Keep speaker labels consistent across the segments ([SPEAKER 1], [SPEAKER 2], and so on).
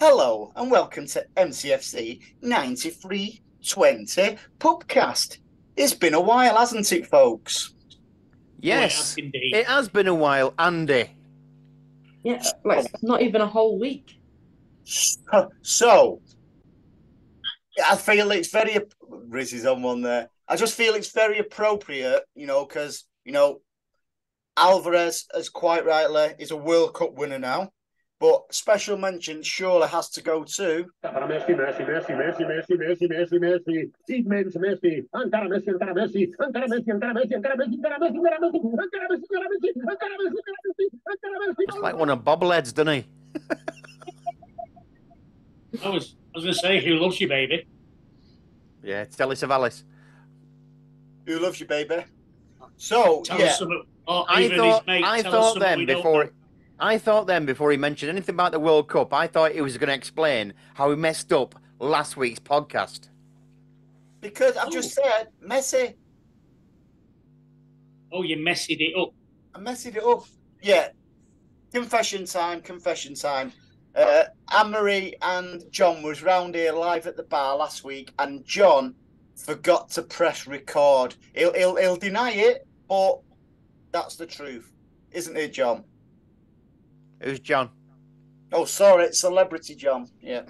[SPEAKER 1] Hello and welcome to MCFC 9320 PUBcast. It's been a while, hasn't it, folks?
[SPEAKER 2] Yes,
[SPEAKER 3] Indeed.
[SPEAKER 2] it has been a while, Andy.
[SPEAKER 4] Yeah, like not even a whole week.
[SPEAKER 1] So I feel it's very. Riz is on one there. I just feel it's very appropriate, because Alvarez, as quite rightly, is a World Cup winner now. But special mention surely has to go to
[SPEAKER 5] Messi, Messi, Messi, Messi, Messi, Messi, Messi, Messi, Messi, Messi, Messi, Ancora Messi, Ancora Messi, Ancora Messi, Ancora Messi, Ancora Messi, Ancora Messi, Ancora Messi, Ancora Messi, Ancora Messi, Ancora Messi, Ancora Messi.
[SPEAKER 2] It's like one of bobbleheads, doesn't he?
[SPEAKER 3] I was going to say, who loves you, baby?
[SPEAKER 2] Yeah, it's Telly Savalas.
[SPEAKER 1] Who Loves You, Baby. So,
[SPEAKER 3] Tell
[SPEAKER 1] yeah.
[SPEAKER 3] us something. Or even his mate,
[SPEAKER 2] I
[SPEAKER 3] tell us
[SPEAKER 2] thought
[SPEAKER 3] something
[SPEAKER 2] then
[SPEAKER 3] we don't
[SPEAKER 2] before.
[SPEAKER 3] know.
[SPEAKER 2] I thought then before he mentioned anything about the World Cup, I thought he was going to explain how he messed up last week's podcast.
[SPEAKER 1] Because I've just said Messi.
[SPEAKER 3] Oh, you messed it up.
[SPEAKER 1] I messed it up. Yeah. Confession time. Anne-Marie and John was round here live at the bar last week, and John forgot to press record. He'll deny it, but that's the truth, isn't it, John?
[SPEAKER 2] Who's John?
[SPEAKER 1] Oh, sorry, it's Celebrity John. Yeah.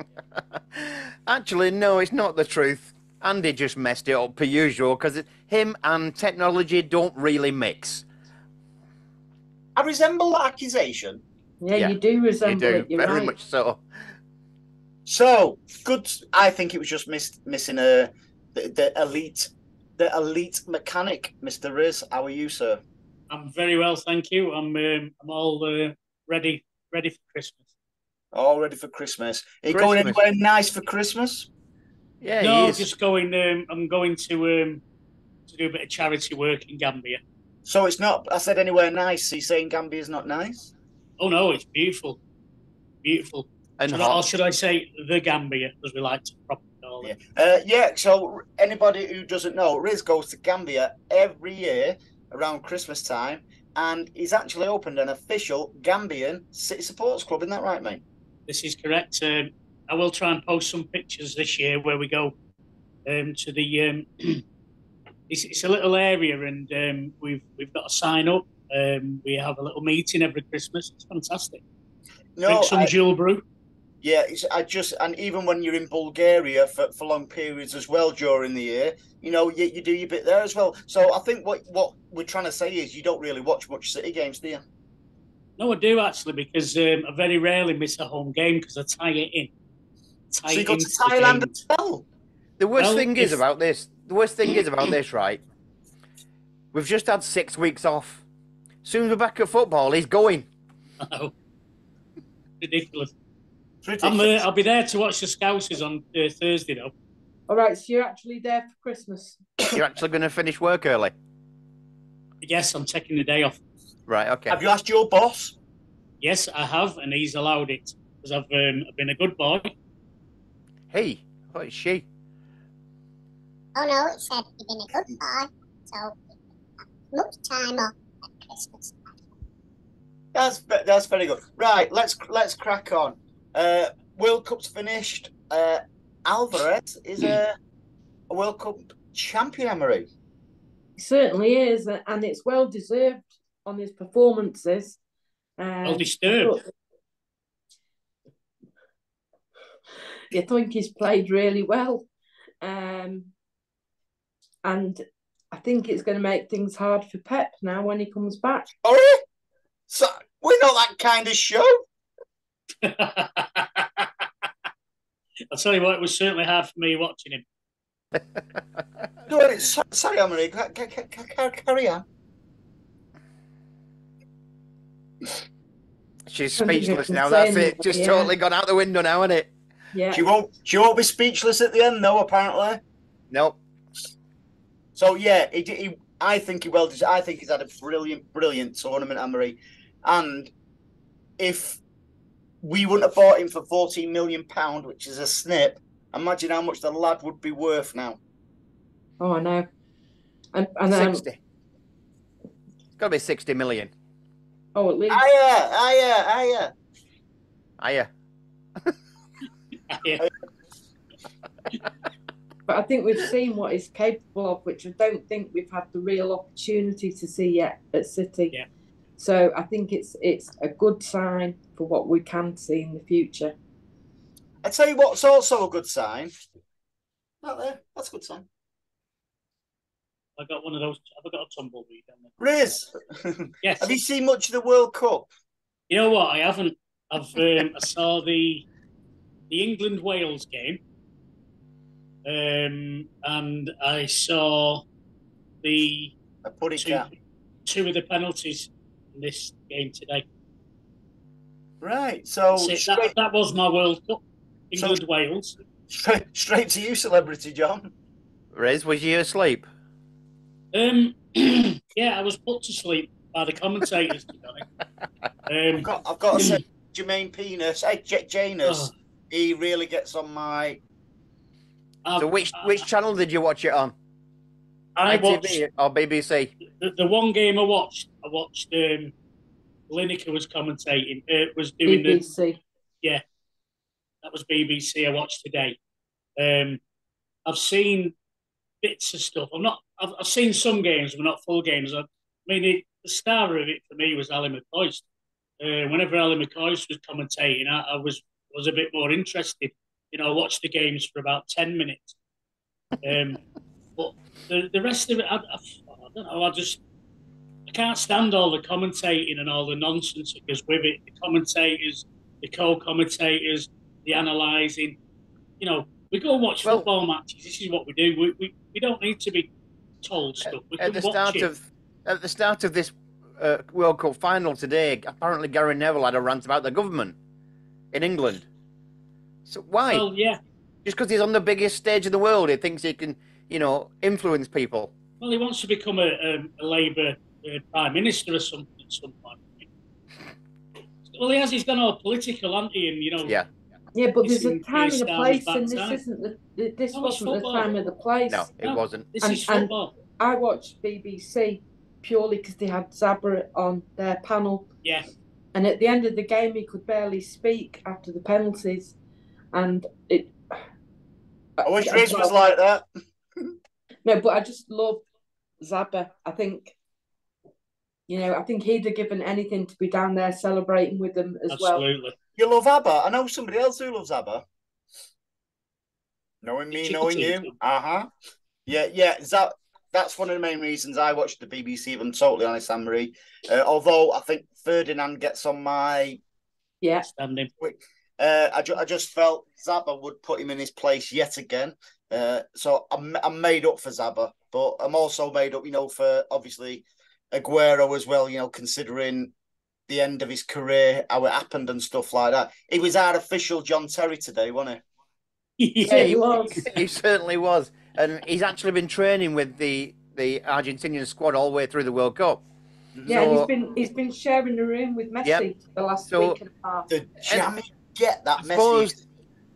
[SPEAKER 2] Actually, no, it's not the truth. Andy just messed it up per usual because him and technology don't really mix.
[SPEAKER 1] I resemble that accusation.
[SPEAKER 4] Yeah, you do resemble it. You're
[SPEAKER 2] very
[SPEAKER 4] right.
[SPEAKER 2] much so.
[SPEAKER 1] So good. I think it was just missing the elite mechanic, Mr. Riz. How are you, sir?
[SPEAKER 3] I'm very well, thank you. I'm all ready for Christmas.
[SPEAKER 1] All ready for Christmas. Are you going anywhere nice for Christmas?
[SPEAKER 2] Yeah,
[SPEAKER 3] no, just going. I'm going to do a bit of charity work in Gambia.
[SPEAKER 1] So it's not. I said anywhere nice. So you're saying Gambia's not nice?
[SPEAKER 3] Oh no, it's beautiful, beautiful.
[SPEAKER 2] And
[SPEAKER 3] or should I say the Gambia, as we like to properly call it?
[SPEAKER 1] Yeah. So anybody who doesn't know, Riz goes to Gambia every year around Christmas time, and he's actually opened an official Gambian City Supporters Club. Isn't that right, mate?
[SPEAKER 3] This is correct. I will try and post some pictures this year where we go to the. It's a little area, and we've got to sign up. We have a little meeting every Christmas. It's fantastic. Drink some Jewel brew.
[SPEAKER 1] Yeah, and even when you're in Bulgaria for long periods as well during the year, you do your bit there as well. So I think what we're trying to say is you don't really watch much City games, do you?
[SPEAKER 3] No, I do actually, because I very rarely miss a home game because I tie it in.
[SPEAKER 1] So you go to Thailand as well?
[SPEAKER 2] The worst thing is about this, right? We've just had 6 weeks off. As soon as we're back at football, he's going.
[SPEAKER 3] Oh, ridiculous. I'll be there to watch the Scousers on Thursday, though.
[SPEAKER 4] All right, so you're actually there for Christmas.
[SPEAKER 2] You're actually going to finish work early?
[SPEAKER 3] Yes, I'm taking the day off.
[SPEAKER 2] Right, okay.
[SPEAKER 1] Have you asked your boss?
[SPEAKER 3] Yes, I have, and he's allowed it because I've been a good boy.
[SPEAKER 2] Hey, what is she?
[SPEAKER 6] Oh no, it said you've been a good boy, so much time off at Christmas.
[SPEAKER 1] That's very good. Right, let's crack on. World Cup's finished. Alvarez is a World Cup champion, Anne-Marie.
[SPEAKER 4] He certainly is, and it's well deserved on his performances.
[SPEAKER 3] Well disturbed.
[SPEAKER 4] I think he's played really well, and I think it's going to make things hard for Pep now when he comes back.
[SPEAKER 1] Oh, so we're not that kind of show.
[SPEAKER 3] I'll tell you what, it was certainly hard for me watching him.
[SPEAKER 1] No, sorry, Anne-Marie. Carry on.
[SPEAKER 2] She's speechless now. That's it. Just totally gone out the window now, isn't it?
[SPEAKER 4] Yeah.
[SPEAKER 1] She won't be speechless at the end, though. Apparently.
[SPEAKER 2] Nope.
[SPEAKER 1] So yeah, I think I think he's had a brilliant tournament, Anne-Marie. And if we wouldn't have bought him for £14 million, which is a snip, imagine how much the lad would be worth now.
[SPEAKER 4] Oh, I know. And
[SPEAKER 2] 60. It's got to be 60 million.
[SPEAKER 4] Oh, at least.
[SPEAKER 1] Hiya.
[SPEAKER 2] Hiya.
[SPEAKER 3] Yeah.
[SPEAKER 4] But I think we've seen what he's capable of, which I don't think we've had the real opportunity to see yet at City.
[SPEAKER 3] Yeah.
[SPEAKER 4] So I think it's a good sign for what we can see in the future.
[SPEAKER 1] I tell you what's also a good sign. Not there. That's a good sign.
[SPEAKER 3] I got one of those. Have I got a tumbleweed on there?
[SPEAKER 1] Riz,
[SPEAKER 3] Yes.
[SPEAKER 1] have you seen much of the World Cup?
[SPEAKER 3] You know what? I haven't. I saw the England Wales game, and I saw the
[SPEAKER 1] A putty cat.
[SPEAKER 3] two of the penalties in this game today.
[SPEAKER 1] Right. So
[SPEAKER 3] that was my World Cup. England Wales.
[SPEAKER 1] Straight to you, celebrity John.
[SPEAKER 2] Riz, was you asleep?
[SPEAKER 3] Yeah, I was put to sleep by the commentators, to be honest.
[SPEAKER 1] I've got to say, Jermaine Penis, Janus, he really gets on my.
[SPEAKER 3] So
[SPEAKER 2] which channel did you watch it on?
[SPEAKER 3] I
[SPEAKER 2] ITV
[SPEAKER 3] watched
[SPEAKER 2] or BBC.
[SPEAKER 3] The one game I watched. Lineker was commentating. Was doing
[SPEAKER 4] BBC.
[SPEAKER 3] That was BBC. I watched today. I've seen bits of stuff. I've seen some games, but not full games. The star of it for me was Ali McCoist. Whenever Ali McCoist was commentating, I was a bit more interested. I watched the games for about 10 minutes. But the rest of it, I don't know. I can't stand all the commentating and all the nonsense that goes with it. The commentators, the co-commentators, the analysing. We go and watch football matches. This is what we do. We don't need to be told stuff. We can watch it.
[SPEAKER 2] At the start of this World Cup final today, apparently Gary Neville had a rant about the government in England. So why?
[SPEAKER 3] Well, yeah.
[SPEAKER 2] Just because he's on the biggest stage in the world, he thinks he can, influence people.
[SPEAKER 3] Well, he wants to become a Labour Prime Minister or something at some point. Well, he has. He's gone all political, hasn't he? And
[SPEAKER 2] Yeah.
[SPEAKER 4] Yeah, but there's a time and a place, and this wasn't the time of the place.
[SPEAKER 2] No, it wasn't.
[SPEAKER 3] This is football.
[SPEAKER 4] I watched BBC purely because they had Zabra on their panel.
[SPEAKER 3] Yeah.
[SPEAKER 4] And at the end of the game, he could barely speak after the penalties, and it.
[SPEAKER 1] I wish Riz was like that.
[SPEAKER 4] No, but I just love Zabra. I think he'd have given anything to be down there celebrating with them as well.
[SPEAKER 3] Absolutely.
[SPEAKER 1] You love ABBA? I know somebody else who loves ABBA. Knowing me, knowing you. Yeah. That's one of the main reasons I watched the BBC, if I'm totally honest, Anne-Marie. Although I think Ferdinand gets on my...
[SPEAKER 4] Yeah.
[SPEAKER 3] Standing.
[SPEAKER 1] I just felt Zabba would put him in his place yet again. So I'm made up for Zabba, but I'm also made up, for obviously Aguero as well, considering the end of his career, how it happened and stuff like that. He was artificial John Terry today, wasn't
[SPEAKER 3] he?
[SPEAKER 4] Yeah, he was.
[SPEAKER 2] He certainly was. And he's actually been training with the Argentinian squad all the way through the World Cup.
[SPEAKER 4] Yeah, so, and he's been sharing the room with Messi the last week and a half.
[SPEAKER 1] The jammy get that Messi.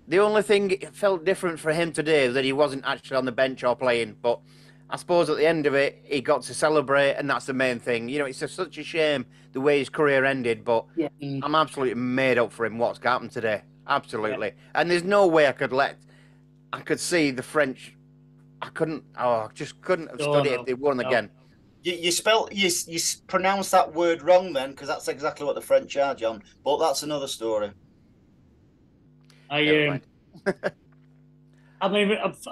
[SPEAKER 2] The only thing it felt different for him today is that he wasn't actually on the bench or playing, but I suppose at the end of it, he got to celebrate, and that's the main thing. It's such a shame the way his career ended, but I'm absolutely made up for him what's happened today. Absolutely. Yeah. And there's no way I could see the French. I just couldn't have stood it if they won again.
[SPEAKER 1] You pronounce that word wrong then, because that's exactly what the French are, John. But that's another story.
[SPEAKER 3] I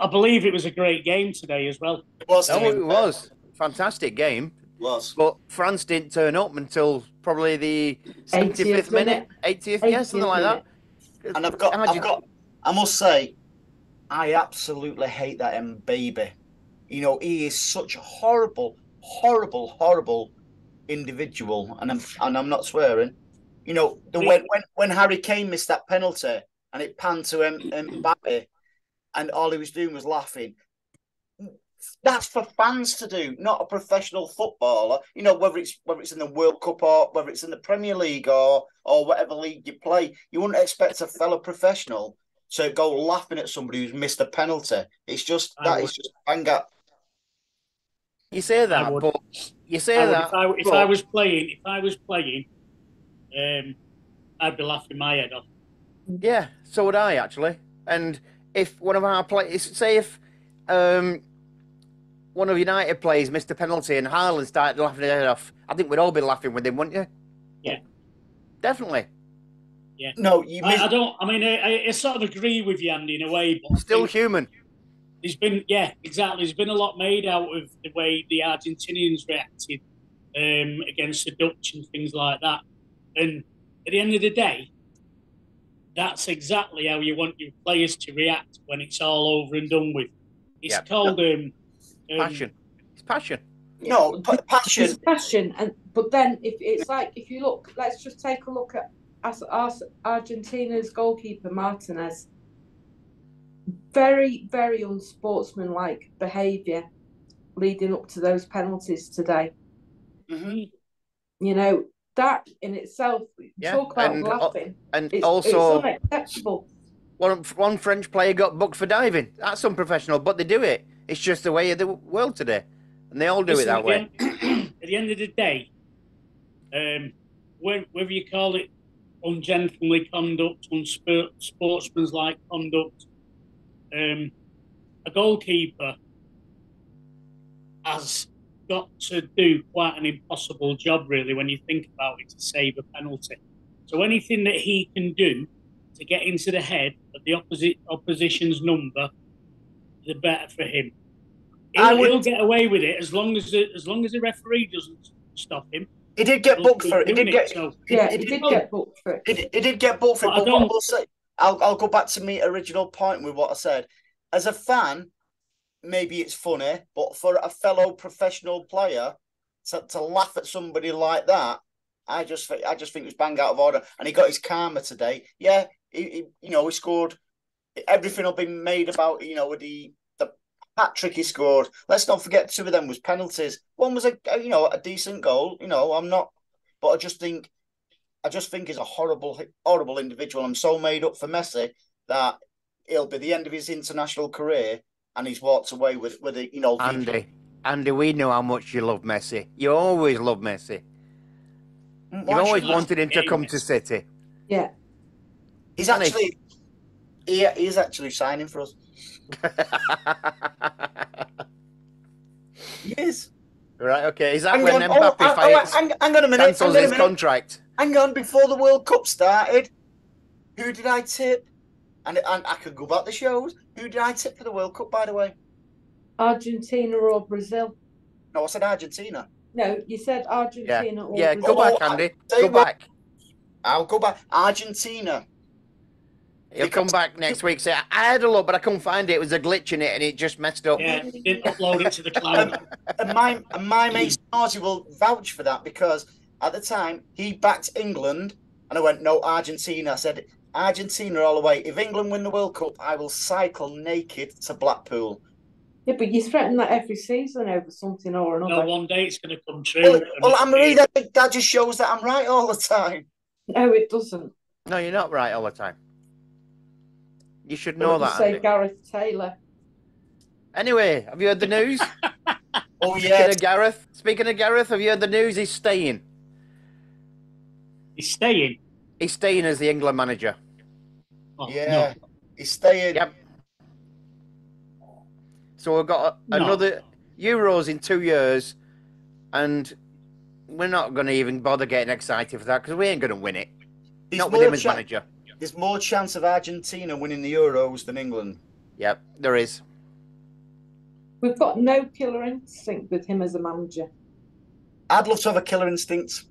[SPEAKER 3] believe it was a great game today as well.
[SPEAKER 1] It was.
[SPEAKER 2] It was. Fantastic game.
[SPEAKER 1] It was.
[SPEAKER 2] But France didn't turn up until probably the 75th minute. 80th, yeah, something like that.
[SPEAKER 1] And I must say, I absolutely hate that Mbappe. He is such a horrible, horrible, horrible individual, and I'm not swearing. When Harry Kane missed that penalty and it panned to Mbappe, and all he was doing was laughing. That's for fans to do, not a professional footballer. Whether it's in the World Cup or whether it's in the Premier League or whatever league you play, you wouldn't expect a fellow professional to go laughing at somebody who's missed a penalty. It's just is just bang up.
[SPEAKER 2] You say that, but you say that.
[SPEAKER 3] If I was playing, I'd be laughing my head off.
[SPEAKER 2] Yeah, so would I actually. And if one of our players, say if one of United players missed a penalty and Haaland started laughing his head off, I think we'd all be laughing with him, wouldn't you?
[SPEAKER 3] Yeah.
[SPEAKER 2] Definitely.
[SPEAKER 3] Yeah.
[SPEAKER 1] No, you missed.
[SPEAKER 3] I don't. I mean, I sort of agree with you, Andy, in a way, but
[SPEAKER 2] Still human.
[SPEAKER 3] there's been, yeah, exactly. There's been a lot made out of the way the Argentinians reacted against the Dutch and things like that. And at the end of the day, that's exactly how you want your players to react when it's all over and done with. It's called
[SPEAKER 2] passion. It's passion.
[SPEAKER 1] No, passion.
[SPEAKER 4] It's passion, but then if you look, let's just take a look at Argentina's goalkeeper Martinez. Very, very unsportsmanlike behaviour leading up to those penalties today.
[SPEAKER 1] Mm-hmm.
[SPEAKER 4] You know, that in itself, talk about laughing.
[SPEAKER 2] And
[SPEAKER 4] it's
[SPEAKER 2] also,
[SPEAKER 4] unacceptable.
[SPEAKER 2] One French player got booked for diving. That's unprofessional, but they do it. It's just the way of the world today. And they all do it that way.
[SPEAKER 3] At the end of the day, whether you call it ungentlemanly conduct, unsportsmanlike conduct, a goalkeeper has got to do quite an impossible job, really, when you think about it, to save a penalty. So anything that he can do to get into the head of the opposition's number, the better for him. He'll get away with it as long as the referee doesn't stop him.
[SPEAKER 1] He did get booked for it. He did get
[SPEAKER 4] booked for it.
[SPEAKER 1] He did get booked for it. But what I will say, I'll go back to my original point with what I said. As a fan, maybe it's funny, but for a fellow professional player to laugh at somebody like that, I just think it was bang out of order. And he got his karma today. Yeah, he scored. Everything will be made about with the hat-trick he scored. Let's not forget 2 of them was penalties. One was a decent goal. I'm not, but I just think he's a horrible individual. I'm so made up for Messi that it'll be the end of his international career, and he's walked away with it.
[SPEAKER 2] Andy, we know how much you love Messi. You always love Messi. You've always wanted him to come to City.
[SPEAKER 4] Yeah,
[SPEAKER 1] he's actually he's actually signing for us. Yes.
[SPEAKER 2] Right, okay. Is that when Mbappe
[SPEAKER 1] hang on a minute.
[SPEAKER 2] cancels his contract?
[SPEAKER 1] Hang on, before the World Cup started, who did I tip? And I could go back the shows. Who did I tip for the World Cup, by the way?
[SPEAKER 4] Argentina or Brazil?
[SPEAKER 1] No, I said Argentina.
[SPEAKER 4] No, you said Argentina or Brazil.
[SPEAKER 2] Yeah, go back, Andy. Go back.
[SPEAKER 1] I'll go back. Argentina.
[SPEAKER 2] He'll come back next week. Say, I had a look, but I couldn't find it. It was a glitch in it, and it just messed up.
[SPEAKER 3] Yeah, it didn't upload it to the cloud.
[SPEAKER 1] And my mate Smarty will vouch for that, because at the time he backed England, and I went, no, Argentina. I said, Argentina all the way. If England win the World Cup, I will cycle naked to Blackpool.
[SPEAKER 4] Yeah, but you threaten that every season over something or another.
[SPEAKER 3] No, one day it's going to come true.
[SPEAKER 1] Well, Anne-Marie, that just shows that I'm right all the time.
[SPEAKER 4] No, it doesn't.
[SPEAKER 2] No, you're not right all the time. You should know that.
[SPEAKER 4] Say Gareth Taylor.
[SPEAKER 2] Anyway, have you heard the news?
[SPEAKER 1] Oh, yeah.
[SPEAKER 2] Speaking of Gareth, have you heard the news? He's staying.
[SPEAKER 3] He's staying?
[SPEAKER 2] He's staying as the England manager.
[SPEAKER 3] Oh,
[SPEAKER 1] yeah,
[SPEAKER 3] no.
[SPEAKER 1] He's staying.
[SPEAKER 2] Yep. So we've got another Euros in 2 years, and we're not going to even bother getting excited for that, because we ain't going to win it. Not with him as manager.
[SPEAKER 1] There's more chance of Argentina winning the Euros than England.
[SPEAKER 2] Yep, there is.
[SPEAKER 4] We've got no killer instinct with him as a manager.
[SPEAKER 1] I'd love to have a killer instinct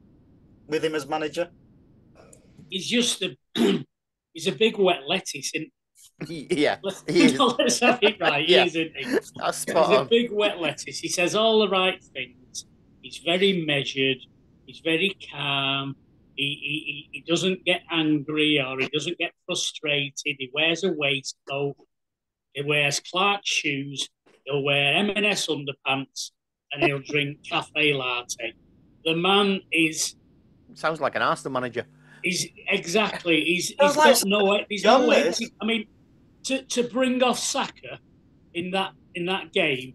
[SPEAKER 1] with him as manager.
[SPEAKER 3] He's just he's a big wet lettuce, isn't
[SPEAKER 2] he? Yeah,
[SPEAKER 3] let's have it right.
[SPEAKER 2] Yeah.
[SPEAKER 3] He is, isn't he?
[SPEAKER 2] That's spot
[SPEAKER 3] He's
[SPEAKER 2] on.
[SPEAKER 3] a big wet lettuce. He says all the right things. He's very measured. He's very calm. He doesn't get angry, or he doesn't get frustrated. He wears a waistcoat. He wears Clark's shoes. He'll wear M&S underpants, and he'll drink cafe latte. The man is...
[SPEAKER 2] Sounds like an Arsenal manager.
[SPEAKER 3] He's got no... He's no ethics. I mean, to bring off Saka in that game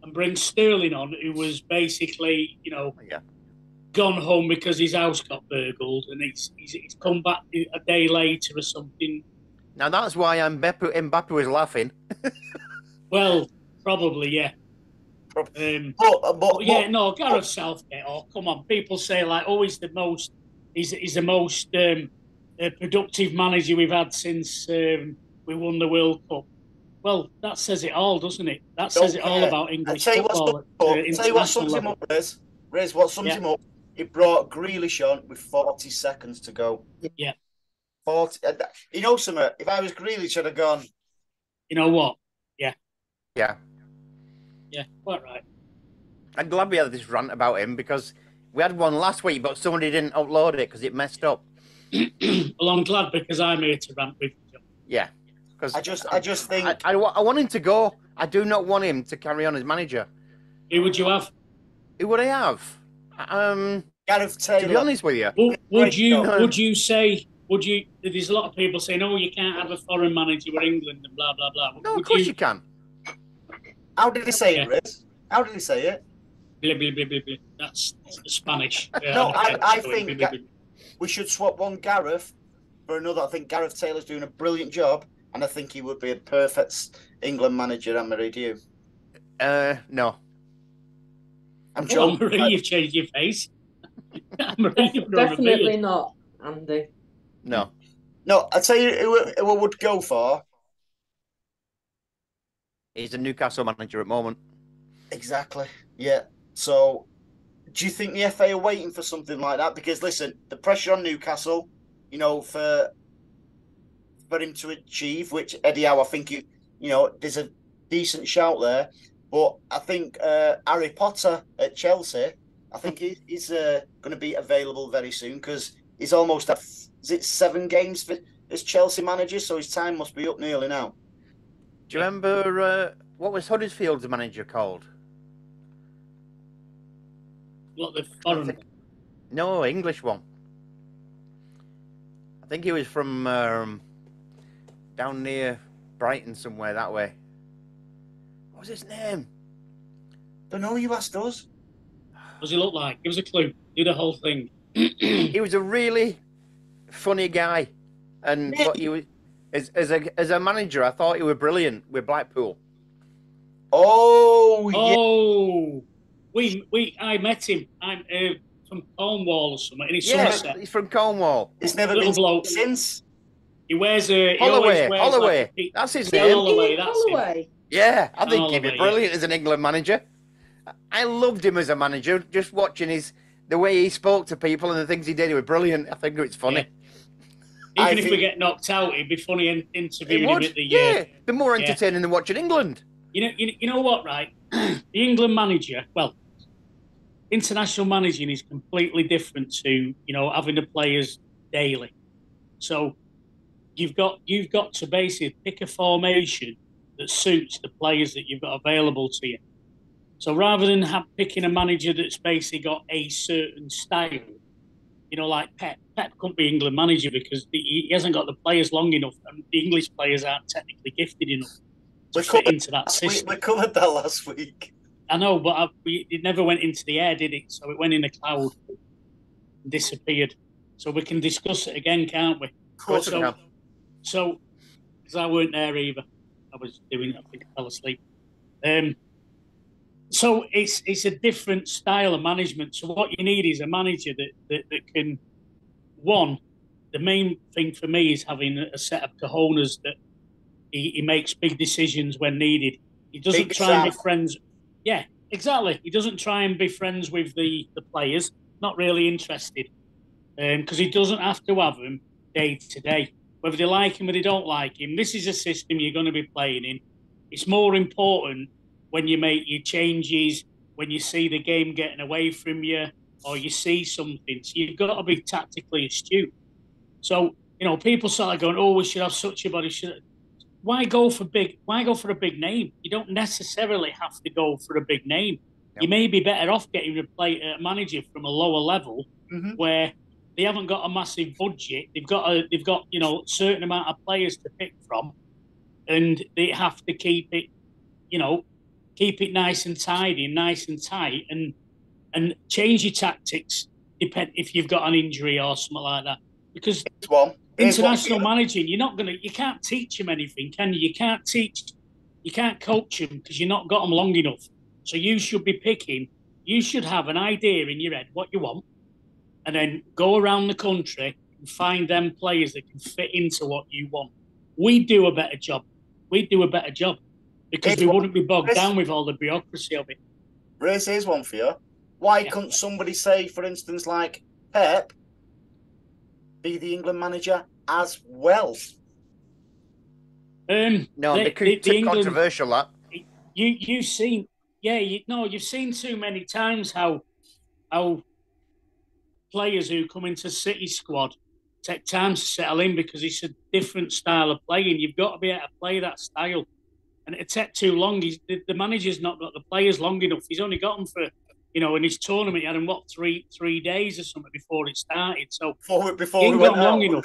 [SPEAKER 3] and bring Sterling on, who was basically, gone home because his house got burgled, and he's come back a day later or something.
[SPEAKER 2] Now that's why Mbappe was laughing.
[SPEAKER 3] Well, probably, yeah.
[SPEAKER 1] But
[SPEAKER 3] Yeah, no, Gareth Southgate. Oh, come on. People say like, oh, he's the most productive manager we've had since we won the World Cup. Well, that says it all, doesn't it? That says it all about English football at international level.
[SPEAKER 1] Riz, what sums him up? He brought Grealish on with 40 seconds to go.
[SPEAKER 3] Yeah.
[SPEAKER 1] 40. You know something? If I was Grealish, I'd have gone.
[SPEAKER 3] You know what? Yeah.
[SPEAKER 2] Yeah.
[SPEAKER 3] Yeah, quite right.
[SPEAKER 2] I'm glad we had this rant about him because we had one last week, but somebody didn't upload it because it messed up.
[SPEAKER 3] Well, I'm glad because I'm here to rant with you.
[SPEAKER 2] Yeah. Because
[SPEAKER 1] I just think
[SPEAKER 2] I want him to go. I do not want him to carry on as manager.
[SPEAKER 3] Who would you have?
[SPEAKER 2] Who would I have?
[SPEAKER 1] Gareth Taylor.
[SPEAKER 2] To be honest with you,
[SPEAKER 3] would you say? There's a lot of people saying, "Oh, you can't have a foreign manager with England and blah blah blah."
[SPEAKER 2] No, of course you can.
[SPEAKER 1] How did he say it, Riz? How did he say it?
[SPEAKER 3] Blah, blah, blah, blah, blah. That's Spanish.
[SPEAKER 1] No, I think we should swap one Gareth for another. I think Gareth Taylor's doing a brilliant job, and I think he would be a perfect England manager. Anne-Marie, do you?
[SPEAKER 2] No.
[SPEAKER 1] I'm joking.
[SPEAKER 3] Anne-Marie, you've changed your face.
[SPEAKER 4] Definitely not, Andy.
[SPEAKER 2] No.
[SPEAKER 1] No, I'll tell you who I would go for.
[SPEAKER 2] He's a Newcastle manager at the moment.
[SPEAKER 1] Exactly. Yeah. So, do you think the FA are waiting for something like that? Because listen, the pressure on Newcastle, you know, for him to achieve, which Eddie Howe, I think there's a decent shout there. But I think Harry Potter at Chelsea, I think he's going to be available very soon because he's almost at 7 games as Chelsea manager, so his time must be up nearly now.
[SPEAKER 2] Do you remember what was Huddersfield's manager called?
[SPEAKER 3] What, the foreign?
[SPEAKER 2] No, English one. I think he was from down near Brighton somewhere that way. What was his name?
[SPEAKER 1] Don't know. You asked us.
[SPEAKER 3] What does he look like? Give us a clue. Do the whole thing.
[SPEAKER 2] He was a really funny guy, and what he was as a manager, I thought he was brilliant with Blackpool.
[SPEAKER 3] Oh, I met him. I'm from Cornwall or something, and he's Somerset.
[SPEAKER 2] He's from Cornwall.
[SPEAKER 1] He's never been since.
[SPEAKER 3] He wears a
[SPEAKER 2] Holloway.
[SPEAKER 3] Like
[SPEAKER 2] that's his name.
[SPEAKER 3] Holloway.
[SPEAKER 2] Yeah, I think he'd be brilliant as an England manager. I loved him as a manager. Just watching the way he spoke to people and the things he did, he was brilliant. I think it's funny.
[SPEAKER 3] Yeah. Even if we get knocked out, it'd be funny interviewing him at the
[SPEAKER 2] be more entertaining than watching England.
[SPEAKER 3] You know what, right? The England manager, well, international managing is completely different to having the players daily. So you've got to basically pick a formation that suits the players that you've got available to you. So rather than picking a manager that's basically got a certain style, like Pep couldn't be England manager because he hasn't got the players long enough, and the English players aren't technically gifted enough to fit into that system.
[SPEAKER 1] We covered that last week.
[SPEAKER 3] I know, but it never went into the air, did it? So it went in a cloud and disappeared. So we can discuss it again, can't we?
[SPEAKER 2] Of course we can.
[SPEAKER 3] So, because I weren't there either. I was doing it, I think I fell asleep. So it's a different style of management. So what you need is a manager that can, one, the main thing for me is having a set of cojones that he makes big decisions when needed. He doesn't try and be friends. Yeah, exactly. He doesn't try and be friends with the players. Not really interested. Because he doesn't have to have them day to day. Whether they like him or they don't like him, this is a system you're going to be playing in. It's more important when you make your changes, when you see the game getting away from you, or you see something. So you've got to be tactically astute. So, people start going, oh, we should have such a body. Why go for a big name? You don't necessarily have to go for a big name. Yep. You may be better off getting a manager from a lower level where they haven't got a massive budget. They've got a certain amount of players to pick from, and they have to keep it nice and tidy, nice and tight, and change your tactics if you've got an injury or something like that. Because International managing, you can't teach them anything, can you? You can't coach them because you've not got them long enough. So you should have an idea in your head what you want, and then go around the country and find them players that can fit into what you want. We'd do a better job. Because we wouldn't be bogged down with all the bureaucracy of it.
[SPEAKER 1] Race, here's one for you. Why couldn't somebody say, for instance, like Pep, be the England manager as well?
[SPEAKER 2] No, because too controversial. That
[SPEAKER 3] you've seen, you've seen too many times how players who come into City squad take time to settle in because it's a different style of playing. You've got to be able to play that style, and it take too long. The manager's not got the players long enough. He's only got them for. In his tournament, he had him, 3 days or something before it started. So
[SPEAKER 1] before
[SPEAKER 3] he
[SPEAKER 1] we
[SPEAKER 3] got
[SPEAKER 1] went
[SPEAKER 3] long
[SPEAKER 1] out.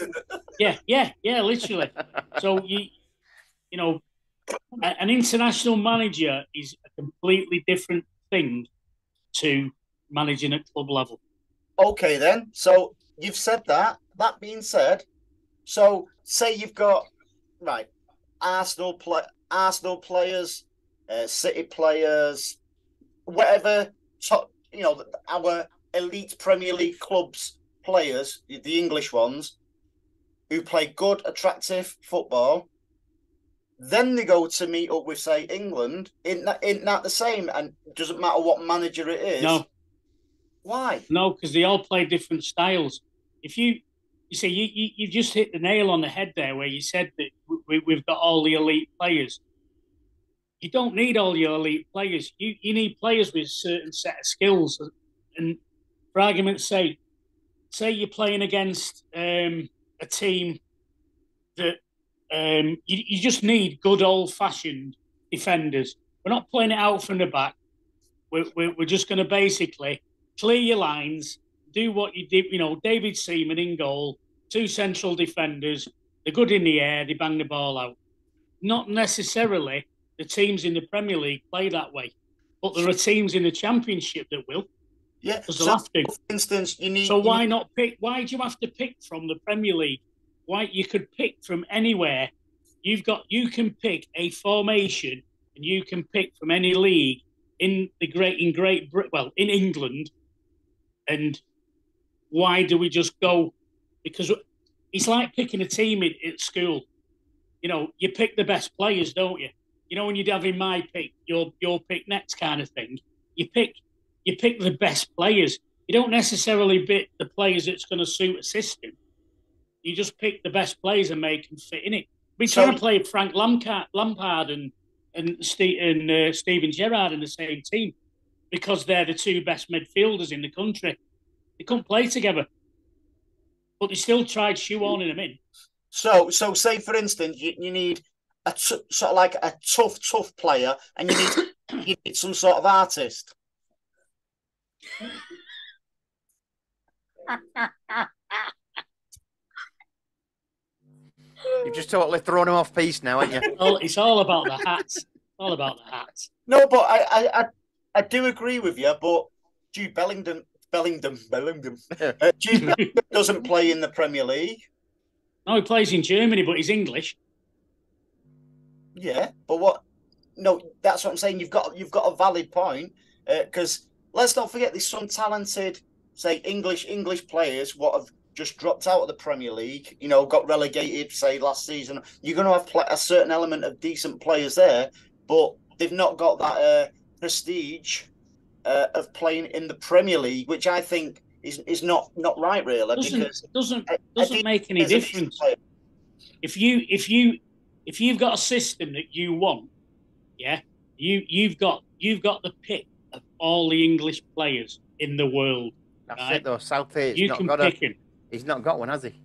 [SPEAKER 3] enough. Yeah, literally. So an international manager is a completely different thing to managing at club level.
[SPEAKER 1] Okay, then. So you've said that. That being said, so say you've got Arsenal players, City players, whatever. Our elite Premier League clubs players, the English ones, who play good, attractive football. Then they go to meet up with, say, England. Isn't that the same? And it doesn't matter what manager it is.
[SPEAKER 3] No.
[SPEAKER 1] Why?
[SPEAKER 3] No, because they all play different styles. If you see, you just hit the nail on the head there, where you said that we've got all the elite players. You don't need all your elite players. You need players with a certain set of skills. And for argument's sake, say you're playing against a team that you just need good old-fashioned defenders. We're not playing it out from the back. We're just going to basically clear your lines, do what you did. David Seaman in goal, 2 central defenders. They're good in the air. They bang the ball out. Not necessarily the teams in the Premier League play that way, but there are teams in the Championship that will.
[SPEAKER 1] Yeah,
[SPEAKER 3] because they'll have to.
[SPEAKER 1] For instance,
[SPEAKER 3] why not pick? Why do you have to pick from the Premier League? Why you could pick from anywhere? You can pick a formation, and you can pick from any league in England. And why do we just go? Because it's like picking a team at school. You pick the best players, don't you? When you're having my pick, your pick next kind of thing. You pick the best players. You don't necessarily pick the players that's going to suit a system. You just pick the best players and make them fit in it. We try and play Frank Lampard and Steven Gerrard in the same team because they're the 2 best midfielders in the country. They couldn't play together, but they still tried shoehorning them in.
[SPEAKER 1] So say for instance, you need a sort of like a tough player, and you need some sort of artist.
[SPEAKER 2] You've just totally thrown him off piece now, haven't you?
[SPEAKER 3] It's all about the hats. All about the hats.
[SPEAKER 1] No, but I do agree with you. But Jude Bellingham doesn't play in the Premier League.
[SPEAKER 3] No, he plays in Germany, but he's English.
[SPEAKER 1] Yeah, but what? No, that's what I'm saying. You've got a valid point, because let's not forget there's some talented, say, English players what have just dropped out of the Premier League. Got relegated, say, last season. You're going to have a certain element of decent players there, but they've not got that prestige of playing in the Premier League, which I think is not right, really.
[SPEAKER 3] Doesn't make any difference. If you've got a system that you want, you've got the pick of all the English players in the world.
[SPEAKER 2] That's it, though. Southgate's
[SPEAKER 3] you
[SPEAKER 2] not
[SPEAKER 3] can
[SPEAKER 2] got
[SPEAKER 3] pick him.
[SPEAKER 2] He's not got one, has he?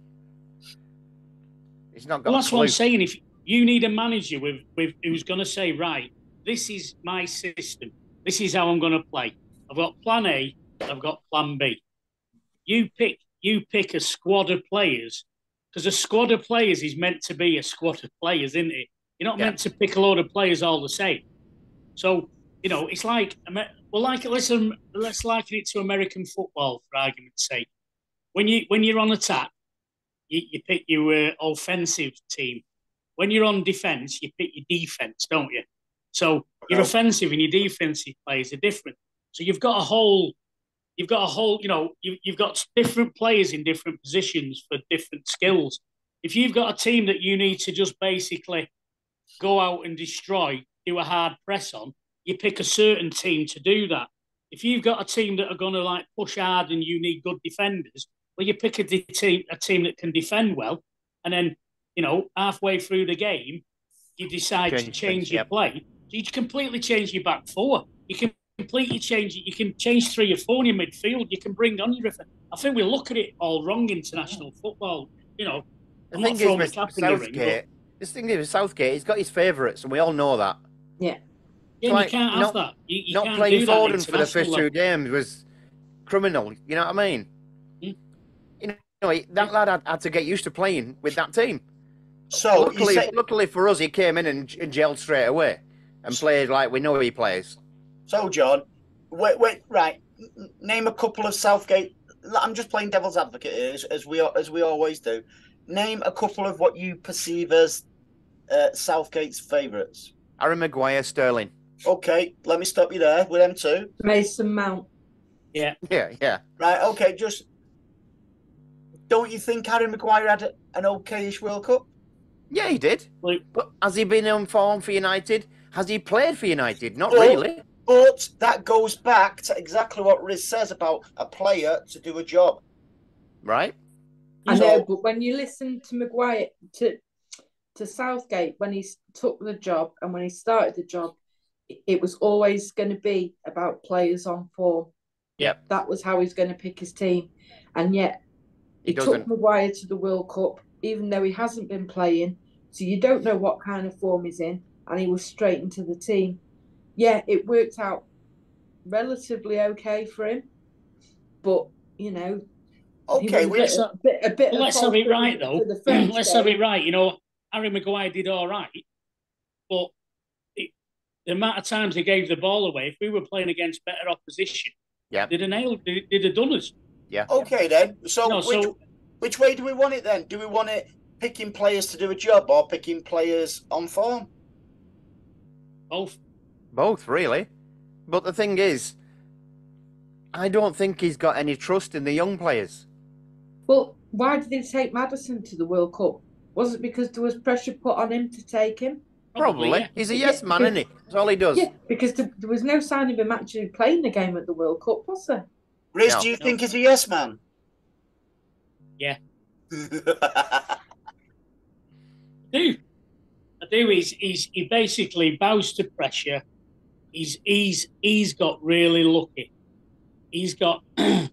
[SPEAKER 2] He's not got.
[SPEAKER 3] Well, that's what I'm saying. If you need a manager with who's going to say, right, this is my system. This is how I'm going to play. I've got Plan A. I've got Plan B. You pick a squad of players, because a squad of players is meant to be a squad of players, isn't it? You're not meant to pick a load of players all the same. So it's like let's liken it to American football for argument's sake. When you're on attack, you pick your offensive team. When you're on defence, you pick your defence, don't you? So your offensive and your defensive players are different. So you've got a whole, you know, you've got different players in different positions for different skills. If you've got a team that you need to just basically go out and destroy, do a hard press on, you pick a certain team to do that. If you've got a team that are going to like push hard and you need good defenders, well, you pick a team that can defend well, and then, you know, halfway through the game, you decide to change your play. So you completely change your back four. You can completely change it. You can change 3 or 4 in your midfield. You can bring on your. I think we look at it all wrong. International football, you know.
[SPEAKER 2] The thing is with Southgate, this thing is with Southgate, he's got his favourites, and we all know that.
[SPEAKER 4] Yeah.
[SPEAKER 3] Yeah, like, you can't have that. You
[SPEAKER 2] not
[SPEAKER 3] can't
[SPEAKER 2] playing
[SPEAKER 3] do
[SPEAKER 2] Foden
[SPEAKER 3] that
[SPEAKER 2] for the first 2 games was criminal. You know what I mean? You know, that lad had to get used to playing with that team.
[SPEAKER 1] So
[SPEAKER 2] luckily for us, he came in and gelled straight away and played like we know he plays.
[SPEAKER 1] So, John, wait, right. Name a couple of Southgate. I'm just playing devil's advocate here, as we always do. Name a couple of what you perceive as Southgate's favourites.
[SPEAKER 2] Harry Maguire, Sterling.
[SPEAKER 1] Okay, let me stop you there with them two.
[SPEAKER 4] Mason Mount.
[SPEAKER 3] Yeah.
[SPEAKER 1] Right, okay, just don't you think Harry Maguire had an okayish World Cup?
[SPEAKER 2] Yeah, he did. But has he been on form for United? Has he played for United? Not really.
[SPEAKER 1] But that goes back to exactly what Riz says about a player to do a job.
[SPEAKER 2] Right.
[SPEAKER 4] I know, but when you listen to Maguire, to Southgate, when he took the job and when he started the job, it was always going to be about players on form.
[SPEAKER 2] Yep.
[SPEAKER 4] That was how he's going to pick his team. And yet, he took Maguire to the World Cup, even though he hasn't been playing. So you don't know what kind of form he's in. And he was straight into the team. Yeah, it worked out relatively okay for him. But, you know,
[SPEAKER 1] okay,
[SPEAKER 3] let's have it right, though. Let's have it right. You know, Harry Maguire did all right. But the amount of times he gave the ball away, if we were playing against better opposition, they'd have done us.
[SPEAKER 2] Yeah.
[SPEAKER 1] Okay, then. So, which way do we want it then? Do we want it picking players to do a job or picking players on form?
[SPEAKER 2] Both, really. But the thing is, I don't think he's got any trust in the young players.
[SPEAKER 4] Well, why did he take Maddison to the World Cup? Was it because there was pressure put on him to take him?
[SPEAKER 2] Probably. Yeah. He's a yes man, isn't he? That's all he does.
[SPEAKER 4] Yeah, because there was no sign of him actually playing the game at the World Cup, was there?
[SPEAKER 1] Riz, do you think he's a yes man?
[SPEAKER 3] Yeah. I do. He basically bows to pressure. He's got really lucky. He's got a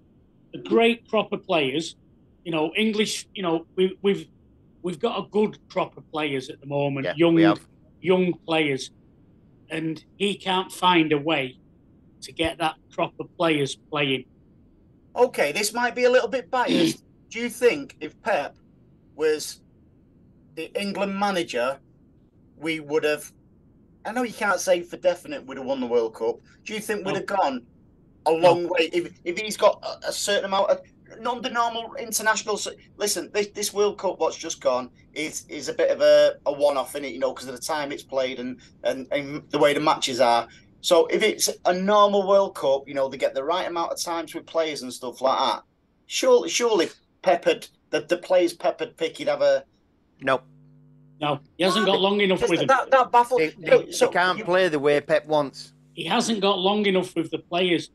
[SPEAKER 3] great crop of players. You know, English. You know, we've got a good crop of players at the moment.
[SPEAKER 2] Yeah,
[SPEAKER 3] young players, and he can't find a way to get that crop of players playing.
[SPEAKER 1] Okay, this might be a little bit biased. Do you think if Pep was the England manager, we would have, I know you can't say for definite we'd have won the World Cup. Do you think we'd have gone a long way if he's got a certain amount of the normal international? Listen, this World Cup what's just gone is a bit of a one-off, in it, you know, because of the time it's played and the way the matches are. So if it's a normal World Cup, you know, they get the right amount of times with players and stuff like that. Surely Pep the players Pep had picked, he'd have a
[SPEAKER 2] no.
[SPEAKER 3] No, he hasn't got long enough with them.
[SPEAKER 1] That baffles.
[SPEAKER 2] He can't play the way Pep wants.
[SPEAKER 3] He hasn't got long enough with the players.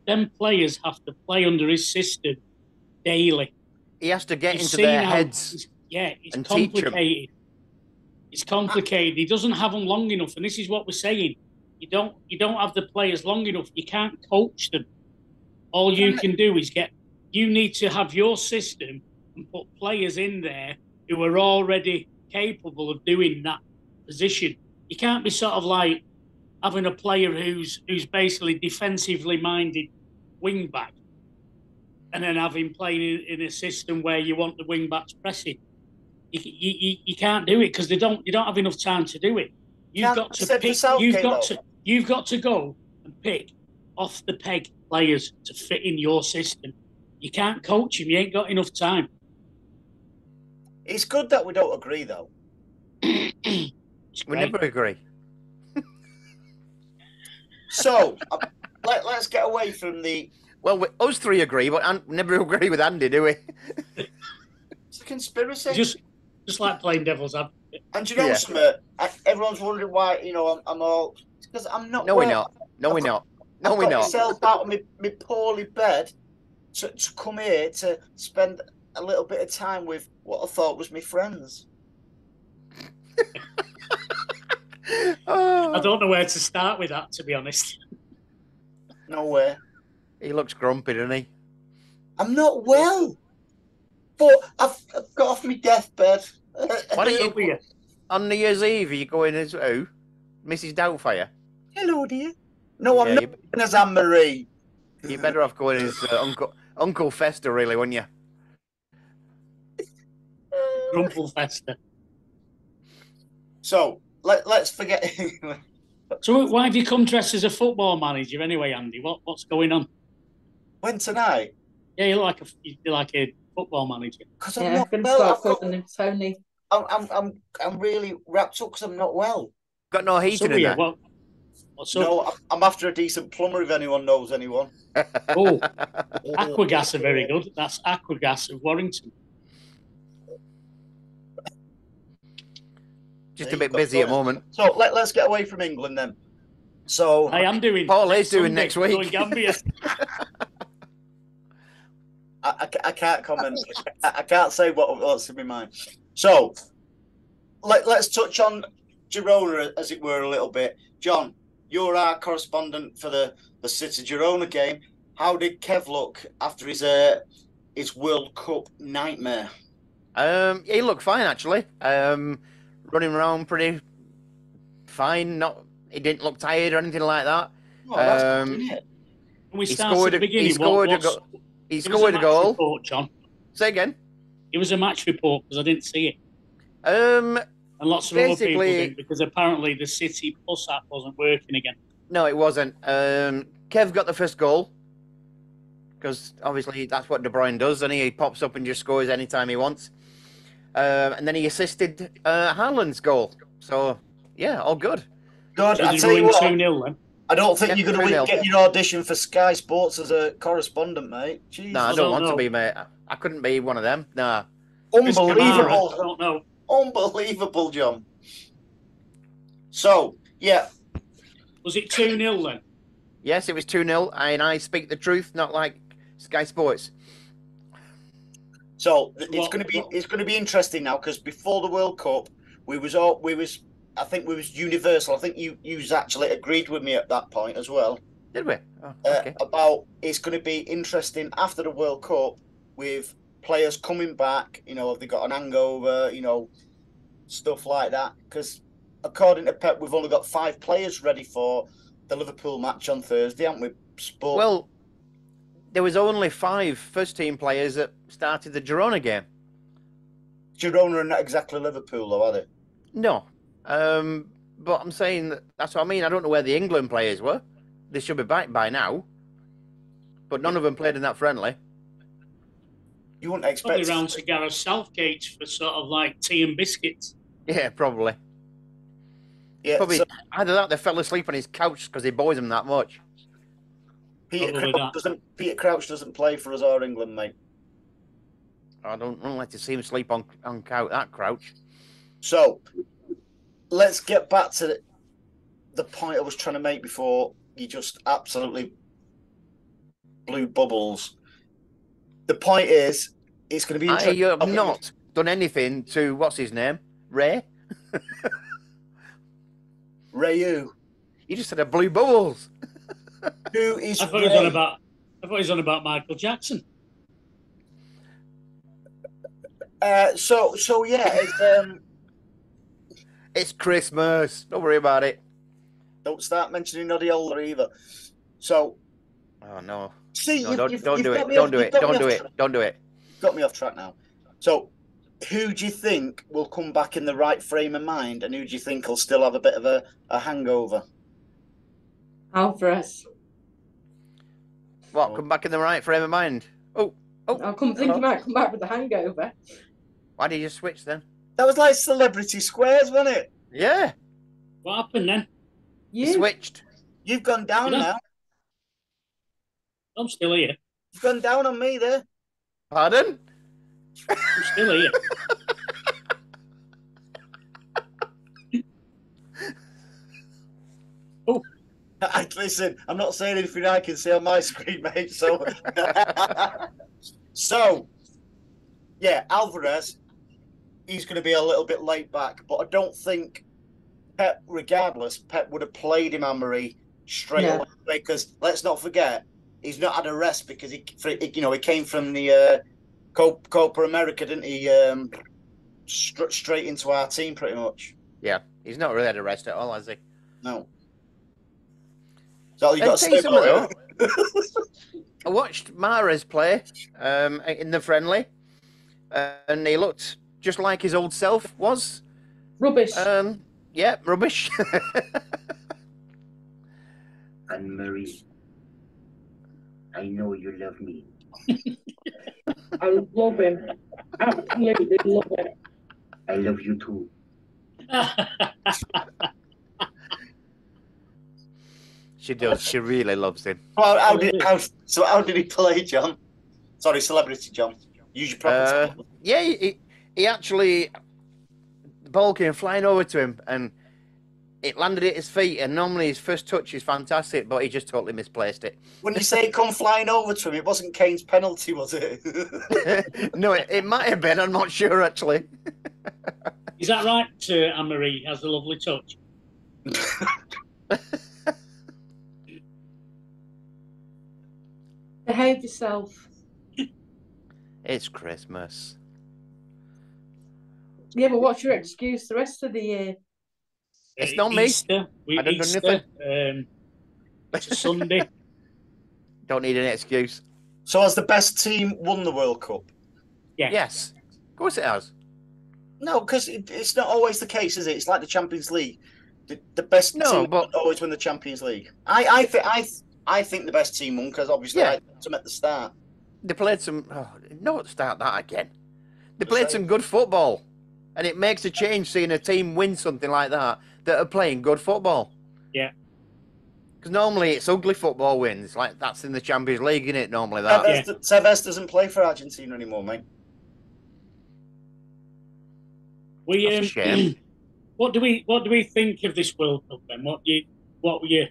[SPEAKER 3] Them players have to play under his system daily.
[SPEAKER 2] He has to get into their heads.
[SPEAKER 3] It's
[SPEAKER 2] and
[SPEAKER 3] complicated.
[SPEAKER 2] Teach them.
[SPEAKER 3] It's complicated. He doesn't have them long enough, and this is what we're saying. You don't have the players long enough. You can't coach them. All you can do is you need to have your system and put players in there who are already capable of doing that position. You can't be sort of like having a player who's basically defensively minded wing back and then have him playing in a system where you want the wing backs pressing. You can't do it because you don't have enough time to do it. You've got to go and pick off the peg players to fit in your system. You can't coach them. You ain't got enough time.
[SPEAKER 1] It's good that we don't agree, though.
[SPEAKER 2] We never agree.
[SPEAKER 1] So let's get away from the.
[SPEAKER 2] Well, us three agree, but never agree with Andy, do we?
[SPEAKER 1] It's a conspiracy.
[SPEAKER 3] Just like playing devil's advocate.
[SPEAKER 1] And you know something? Everyone's wondering why, I'm all... Because I'm not...
[SPEAKER 2] No, we're not. No, we're not. No, we're not.
[SPEAKER 1] Myself out of my poorly bed to come here to spend a little bit of time with what I thought was my friends.
[SPEAKER 3] I don't know where to start with that, to be honest.
[SPEAKER 1] Nowhere.
[SPEAKER 2] He looks grumpy, doesn't he?
[SPEAKER 1] I'm not well. But I've got off my deathbed.
[SPEAKER 2] Why don't you... On New Year's Eve, are you going as who? Mrs. Doubtfire?
[SPEAKER 1] Hello, dear. No, I'm not going as Anne-Marie.
[SPEAKER 2] You're better off going as Uncle Fester, really, wouldn't you?
[SPEAKER 3] Grumple Fester.
[SPEAKER 1] So, let's forget...
[SPEAKER 3] So why have you come dressed as a football manager anyway, Andy? What's going on?
[SPEAKER 1] When tonight?
[SPEAKER 3] Yeah, you're like a football manager.
[SPEAKER 1] Because I'm not well. Calling him Tony. I'm really wrapped up because I'm not well.
[SPEAKER 2] Got no heating in there.
[SPEAKER 3] What's up?
[SPEAKER 1] No, I'm after a decent plumber if anyone knows anyone.
[SPEAKER 3] Oh, Aquagas are very good. That's Aquagas of Warrington.
[SPEAKER 2] Just a bit busy at the moment.
[SPEAKER 1] So let's get away from England then. So
[SPEAKER 3] I am doing.
[SPEAKER 2] Paul is doing next week.
[SPEAKER 1] I can't comment. I can't say what's in my mind. So let's touch on Girona, as it were, a little bit. John, you're our correspondent for the City Girona game. How did Kev look after his World Cup nightmare?
[SPEAKER 2] He looked fine actually. Running around pretty fine. He didn't look tired or anything like that.
[SPEAKER 1] Oh, that's good, isn't it?
[SPEAKER 3] We scored at the beginning.
[SPEAKER 2] He scored a goal.
[SPEAKER 3] Report, John.
[SPEAKER 2] Say again.
[SPEAKER 3] It was a match report because I didn't see it. And lots of other people didn't because apparently the City Plus app wasn't working again.
[SPEAKER 2] No, it wasn't. Kev got the first goal because obviously that's what De Bruyne does, and he pops up and just scores anytime he wants. And then he assisted Haaland's goal. So yeah, all good.
[SPEAKER 1] God,
[SPEAKER 3] I tell you what, 2-0 then.
[SPEAKER 1] I don't think you're going to get your audition for Sky Sports as a correspondent, mate. Jeez.
[SPEAKER 2] No, I don't want to be, mate. I couldn't be one of them. Nah.
[SPEAKER 1] Unbelievable.
[SPEAKER 3] I don't know.
[SPEAKER 1] Unbelievable, John. So, yeah.
[SPEAKER 3] Was it 2-0 then?
[SPEAKER 2] Yes, it was 2-0, and I speak the truth, not like Sky Sports.
[SPEAKER 1] So it's going to be interesting now because before the World Cup, I think we was universal. I think you actually agreed with me at that point as well.
[SPEAKER 2] Did we? Oh, okay.
[SPEAKER 1] About it's going to be interesting after the World Cup with players coming back. Have they got an hangover? Stuff like that. Because according to Pep, we've only got 5 players ready for the Liverpool match on Thursday, haven't we?
[SPEAKER 2] Well, there was only 5 first-team players that started the Girona game.
[SPEAKER 1] Girona are not exactly Liverpool, though, are they?
[SPEAKER 2] No. But I'm saying that's what I mean. I don't know where the England players were. They should be back by now. But none of them played in that friendly.
[SPEAKER 1] You wouldn't expect...
[SPEAKER 3] Probably round to Gareth Southgate for sort of like tea and biscuits.
[SPEAKER 2] Yeah, probably.
[SPEAKER 1] Yeah,
[SPEAKER 2] probably either that or they fell asleep on his couch because he boys him that much.
[SPEAKER 1] Peter Crouch doesn't play for us or England, mate.
[SPEAKER 2] I don't like to see him sleep on that Crouch.
[SPEAKER 1] So, let's get back to the point I was trying to make before you just absolutely blew bubbles. The point is, it's going to be interesting.
[SPEAKER 2] I have not done anything to, what's his name? Ray?
[SPEAKER 1] Rayu.
[SPEAKER 2] You just said I blew bubbles.
[SPEAKER 1] Who is
[SPEAKER 3] I thought he was on about Michael Jackson.
[SPEAKER 1] So yeah,
[SPEAKER 2] it's Christmas. Don't worry about it.
[SPEAKER 1] Don't start mentioning Odiola either. So.
[SPEAKER 2] Oh no.
[SPEAKER 1] See,
[SPEAKER 2] no, don't do it. Don't do it. Don't do it.
[SPEAKER 1] Got me off track now. So, who do you think will come back in the right frame of mind, and who do you think will still have a bit of a hangover?
[SPEAKER 4] Alvarez.
[SPEAKER 2] What? Come back in the right frame of mind? Oh.
[SPEAKER 4] I couldn't think he might come back with a hangover.
[SPEAKER 2] Why did you switch then?
[SPEAKER 1] That was like Celebrity Squares, wasn't it?
[SPEAKER 2] Yeah.
[SPEAKER 3] What happened then?
[SPEAKER 2] You switched.
[SPEAKER 1] You've gone down now.
[SPEAKER 3] I'm still here.
[SPEAKER 1] You've gone down on me there.
[SPEAKER 2] Pardon?
[SPEAKER 3] I'm still here. Oh.
[SPEAKER 1] Listen, I'm not saying anything I can see on my screen, mate. So, yeah, Alvarez, he's going to be a little bit laid back, but I don't think Pep, regardless, Pep would have played him, Anne-Marie, straight away, because let's not forget, he's not had a rest because he came from the Copa America, didn't he? Straight into our team, pretty much.
[SPEAKER 2] Yeah, he's not really had a rest at all, has he?
[SPEAKER 1] No. Is that all you got to say about it?
[SPEAKER 2] I watched Mahrez play in the friendly, and he looked just like his old self was.
[SPEAKER 4] Rubbish.
[SPEAKER 2] Yeah, rubbish.
[SPEAKER 5] Anne-Marie, I know you love me.
[SPEAKER 4] I love him. Absolutely love him.
[SPEAKER 5] I love you too.
[SPEAKER 2] She does. She really loves him.
[SPEAKER 1] Well, how did he play, John? Sorry, Celebrity John. Use your proper title.
[SPEAKER 2] Yeah, he actually, the ball came flying over to him and it landed at his feet. And normally his first touch is fantastic, but he just totally misplaced it.
[SPEAKER 1] When you say it come flying over to him, it wasn't Kane's penalty, was it?
[SPEAKER 2] No, it might have been. I'm not sure, actually.
[SPEAKER 3] Is that right, Anne-Marie has a lovely touch?
[SPEAKER 4] Behave yourself.
[SPEAKER 2] It's Christmas.
[SPEAKER 4] Yeah, but what's your excuse the rest of the year?
[SPEAKER 2] It's not me.
[SPEAKER 3] Easter.
[SPEAKER 2] I don't do
[SPEAKER 3] nothing. It's a Sunday.
[SPEAKER 2] Don't need an excuse.
[SPEAKER 1] So has the best team won the World Cup?
[SPEAKER 3] Yeah.
[SPEAKER 2] Yes. Of course it has.
[SPEAKER 1] No, because it's not always the case, is it? It's like the Champions League. The best team don't always win the Champions League. I think the best team won because obviously I had them at the start.
[SPEAKER 2] They played some. Oh, no, start that again. They played some good football, and it makes a change seeing a team win something like that are playing good football.
[SPEAKER 3] Yeah.
[SPEAKER 2] Because normally it's ugly football wins. Like that's in the Champions League, isn't it? Normally that.
[SPEAKER 1] Tevez doesn't play for Argentina anymore, mate.
[SPEAKER 2] That's a shame.
[SPEAKER 3] What do we think of this World Cup then? What were your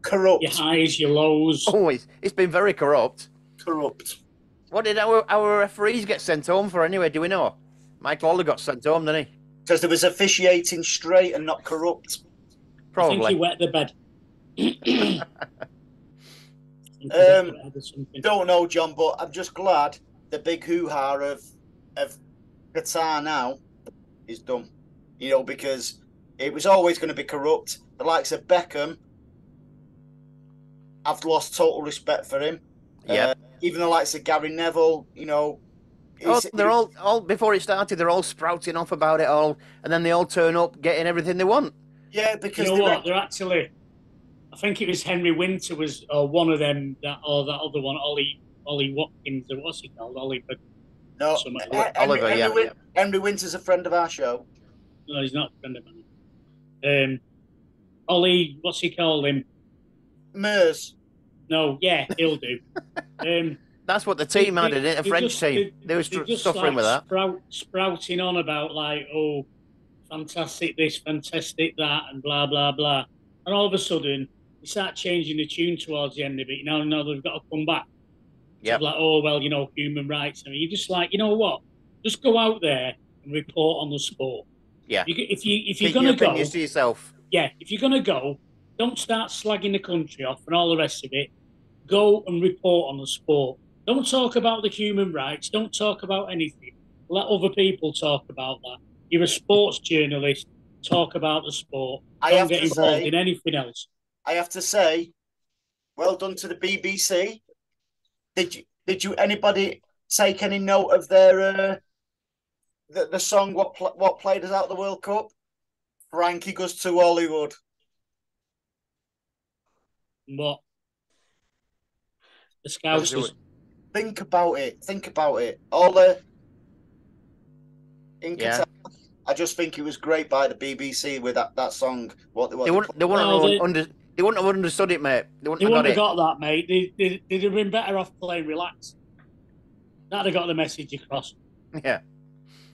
[SPEAKER 1] corrupt?
[SPEAKER 3] Your highs, your lows.
[SPEAKER 2] Oh, it's been very corrupt.
[SPEAKER 1] Corrupt.
[SPEAKER 2] What did our referees get sent home for anyway? Do we know? Michael Ollie got sent home, didn't he?
[SPEAKER 1] Because there was officiating straight and not corrupt.
[SPEAKER 2] Probably.
[SPEAKER 3] I think he wet the bed.
[SPEAKER 1] Don't know, John, but I'm just glad the big hoo-ha of Qatar now is done. You know, because it was always going to be corrupt. The likes of Beckham, I've lost total respect for him.
[SPEAKER 2] Yeah.
[SPEAKER 1] Even the likes of Gary Neville, you know.
[SPEAKER 2] They're all before it started. They're all sprouting off about it all, and then they all turn up getting everything they want.
[SPEAKER 1] Yeah, because
[SPEAKER 3] you know what? They're actually. I think it was Henry Winter was one of them that other one, Ollie Watkins, or what's he called? Ollie.
[SPEAKER 1] No,
[SPEAKER 2] Oliver.
[SPEAKER 1] Henry Winter's a friend of our show.
[SPEAKER 3] No, he's not a friend of mine. Ollie, what's he called him?
[SPEAKER 1] Mers.
[SPEAKER 3] No, yeah, he'll do.
[SPEAKER 2] That's what the team had, isn't it? A French team. They were suffering with that.
[SPEAKER 3] Sprouting on about like, oh, fantastic this, fantastic that, and blah, blah, blah. And all of a sudden, you start changing the tune towards the end of it. Now they've got to come back.
[SPEAKER 2] Yeah.
[SPEAKER 3] So like, oh, well, you know, human rights. I mean, you're just like, you know what? Just go out there and report on the sport.
[SPEAKER 2] Yeah.
[SPEAKER 3] If you're going to go,
[SPEAKER 2] to yourself.
[SPEAKER 3] Yeah. If you're going to go, don't start slagging the country off and all the rest of it. Go and report on the sport. Don't talk about the human rights. Don't talk about anything. Let other people talk about that. You're a sports journalist. Talk about the sport. Don't get involved in anything else.
[SPEAKER 1] I have to say, well done to the BBC. Did you anybody take any note of their the song what played us out of the World Cup? Frankie Goes to Hollywood.
[SPEAKER 3] What? The Scousers.
[SPEAKER 1] Think about it. All the in Qatar. I just think it was great by the BBC with that song.
[SPEAKER 2] They wouldn't have understood it, mate. They wouldn't have
[SPEAKER 3] got that, mate. They'd have been better off playing relax. That'd have got the message across.
[SPEAKER 2] Yeah.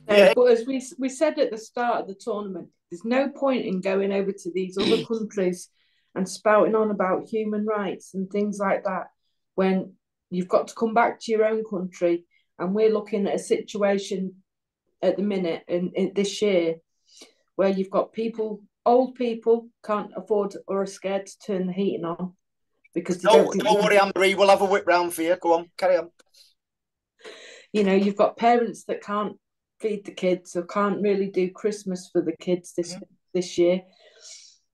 [SPEAKER 4] But as we said at the start of the tournament, there's no point in going over to these other countries and spouting on about human rights and things like that when you've got to come back to your own country. And we're looking at a situation at the minute in this year where you've got old people can't afford or are scared to turn the heating on because they don't
[SPEAKER 1] worry, Anne-Marie, we'll have a whip round for you. Go on, carry on.
[SPEAKER 4] You know, you've got parents that can't feed the kids or can't really do Christmas for the kids this year.